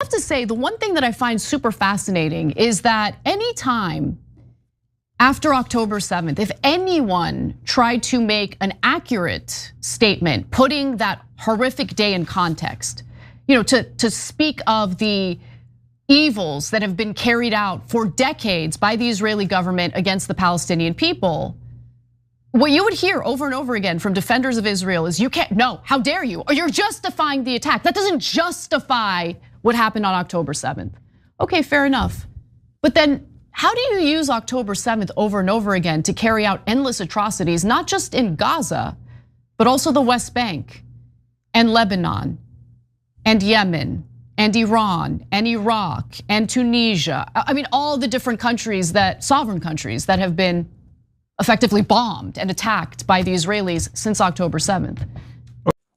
have to say, the one thing that I find super fascinating is that anytime after October 7th, if anyone tried to make an accurate statement, putting that horrific day in context, to speak of the evils that have been carried out for decades by the Israeli government against the Palestinian people, what you would hear over and over again from defenders of Israel is, you can't, no, how dare you? Or you're justifying the attack. That doesn't justify what happened on October 7th. Okay, fair enough. But then how do you use October 7th over and over again to carry out endless atrocities, not just in Gaza, but also the West Bank and Lebanon and Yemen and Iran and Iraq and Tunisia? I mean, all the different countries sovereign countries that have been effectively bombed and attacked by the Israelis since October 7th.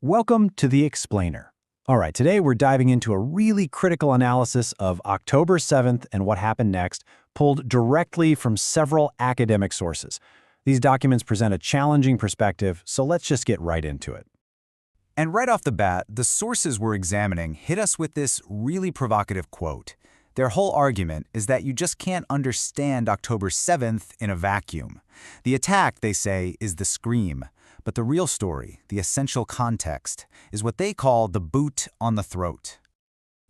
Welcome to The Explainer. All right, today we're diving into a really critical analysis of October 7th and what happened next, pulled directly from several academic sources. These documents present a challenging perspective, so let's just get right into it. And right off the bat, the sources we're examining hit us with this really provocative quote. Their whole argument is that you just can't understand October 7th in a vacuum. The attack, they say, is the scream. But the real story, the essential context, is what they call the boot on the throat.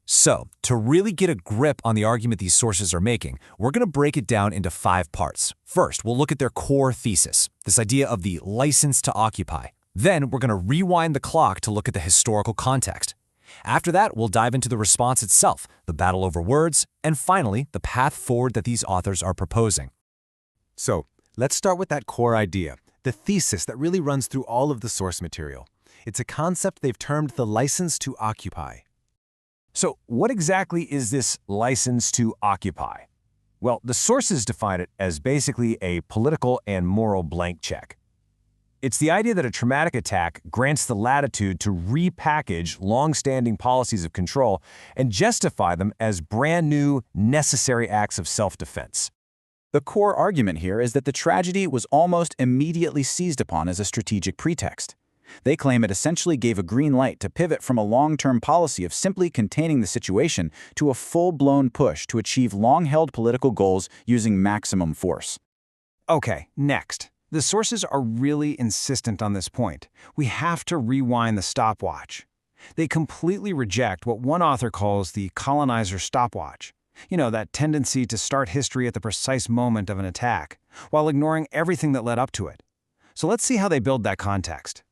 So, to really get a grip on the argument these sources are making, we're going to break it down into 5 parts. First, we'll look at their core thesis, this idea of the license to occupy. Then, we're going to rewind the clock to look at the historical context. After that, we'll dive into the response itself, the battle over words, and finally, the path forward that these authors are proposing. So, let's start with that core idea, the thesis that really runs through all of the source material. It's a concept they've termed the license to occupy. So, what exactly is this license to occupy? Well, the sources define it as basically a political and moral blank check. It's the idea that a traumatic attack grants the latitude to repackage long-standing policies of control and justify them as brand new, necessary acts of self-defense. The core argument here is that the tragedy was almost immediately seized upon as a strategic pretext. They claim it essentially gave a green light to pivot from a long-term policy of simply containing the situation to a full-blown push to achieve long-held political goals using maximum force. Okay, next. The sources are really insistent on this point. We have to rewind the stopwatch. They completely reject what one author calls the colonizer stopwatch. That tendency to start history at the precise moment of an attack, while ignoring everything that led up to it. So let's see how they build that context.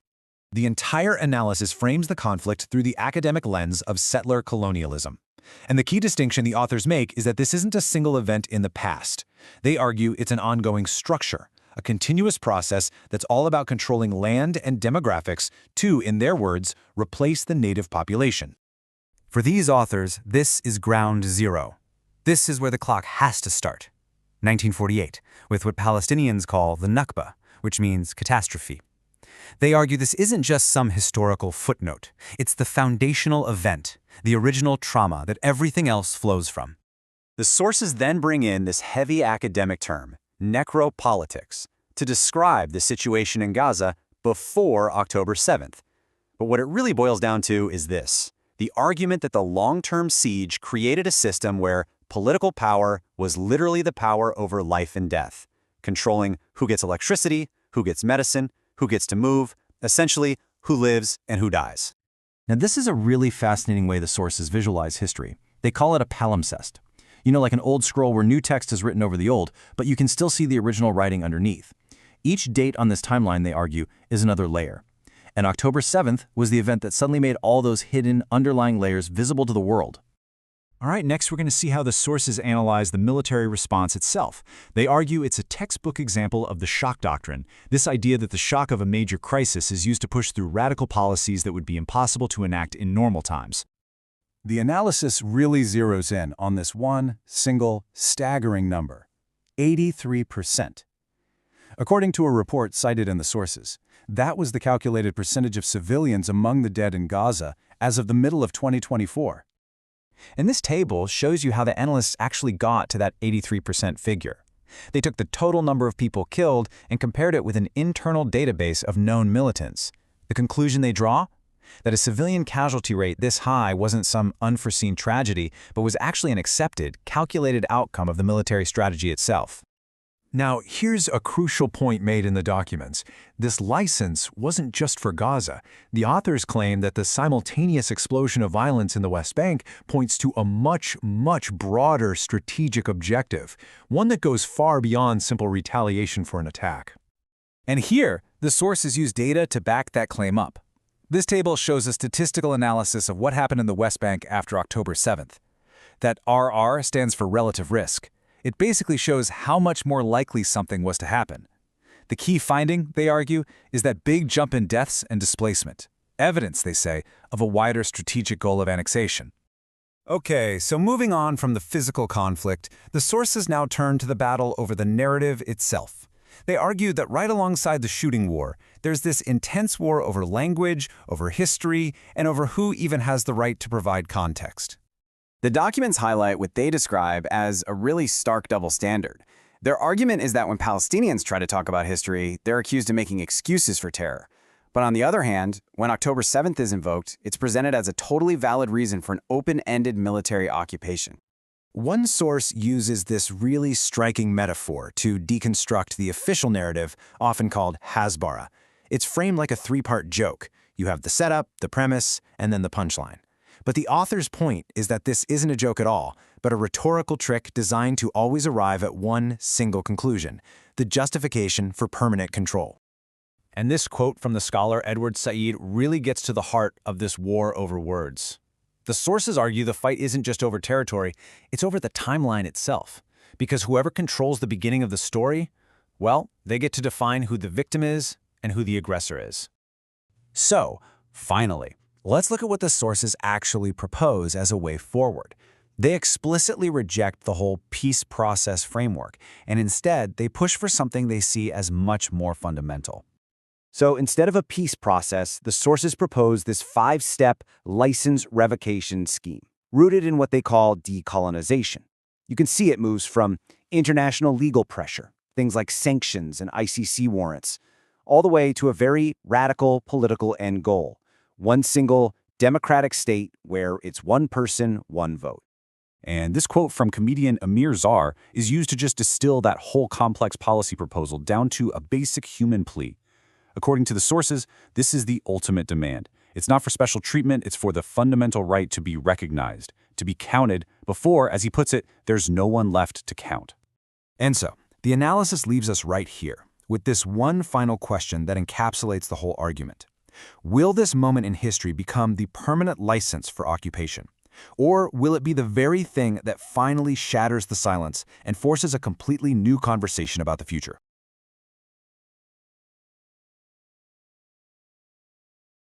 The entire analysis frames the conflict through the academic lens of settler colonialism. And the key distinction the authors make is that this isn't a single event in the past. They argue it's an ongoing structure, a continuous process that's all about controlling land and demographics to, in their words, replace the native population. For these authors, this is ground zero. This is where the clock has to start. 1948, with what Palestinians call the Nakba, which means catastrophe. They argue this isn't just some historical footnote. It's the foundational event, the original trauma that everything else flows from. The sources then bring in this heavy academic term, necropolitics, to describe the situation in Gaza before October 7th. But what it really boils down to is this: the argument that the long-term siege created a system where political power was literally the power over life and death, controlling who gets electricity, who gets medicine, who gets to move, essentially who lives and who dies. Now, this is a really fascinating way the sources visualize history. They call it a palimpsest. Like an old scroll where new text is written over the old, but you can still see the original writing underneath. Each date on this timeline, they argue, is another layer. And October 7th was the event that suddenly made all those hidden, underlying layers visible to the world. All right, next we're going to see how the sources analyze the military response itself. They argue it's a textbook example of the shock doctrine, this idea that the shock of a major crisis is used to push through radical policies that would be impossible to enact in normal times. The analysis really zeroes in on this one single, staggering number, 83%. According to a report cited in the sources, that was the calculated percentage of civilians among the dead in Gaza as of the middle of 2024. And this table shows you how the analysts actually got to that 83% figure. They took the total number of people killed and compared it with an internal database of known militants. The conclusion they draw? that a civilian casualty rate this high wasn't some unforeseen tragedy, but was actually an accepted, calculated outcome of the military strategy itself. Now, here's a crucial point made in the documents. This license wasn't just for Gaza. The authors claim that the simultaneous explosion of violence in the West Bank points to a much broader strategic objective, one that goes far beyond simple retaliation for an attack. And here, the sources use data to back that claim up. This table shows a statistical analysis of what happened in the West Bank after October 7th. That RR stands for relative risk. It basically shows how much more likely something was to happen. The key finding, they argue, is that big jump in deaths and displacement. Evidence, they say, of a wider strategic goal of annexation. Okay, so moving on from the physical conflict, the sources now turn to the battle over the narrative itself. They argue that right alongside the shooting war, there's this intense war over language, over history, and over who even has the right to provide context. The documents highlight what they describe as a really stark double standard. Their argument is that when Palestinians try to talk about history, they're accused of making excuses for terror. But on the other hand, when October 7th is invoked, it's presented as a totally valid reason for an open-ended military occupation. One source uses this really striking metaphor to deconstruct the official narrative, often called Hasbara. It's framed like a three-part joke. You have the setup, the premise, and then the punchline. But the author's point is that this isn't a joke at all, but a rhetorical trick designed to always arrive at one single conclusion: the justification for permanent control. And this quote from the scholar Edward Said really gets to the heart of this war over words. The sources argue the fight isn't just over territory, it's over the timeline itself. Because whoever controls the beginning of the story, well, they get to define who the victim is and who the aggressor is. So, finally, let's look at what the sources actually propose as a way forward. They explicitly reject the whole peace process framework, and instead they push for something they see as much more fundamental. So instead of a peace process, the sources propose this 5-step license revocation scheme, rooted in what they call decolonization. You can see it moves from international legal pressure, things like sanctions and ICC warrants, all the way to a very radical political end goal: one single democratic state where it's one person, one vote. And this quote from comedian Amir Zar is used to just distill that whole complex policy proposal down to a basic human plea. According to the sources, this is the ultimate demand. It's not for special treatment, it's for the fundamental right to be recognized, to be counted before, as he puts it, there's no one left to count. And so, the analysis leaves us right here, with this one final question that encapsulates the whole argument. Will this moment in history become the permanent license for occupation? Or will it be the very thing that finally shatters the silence and forces a completely new conversation about the future?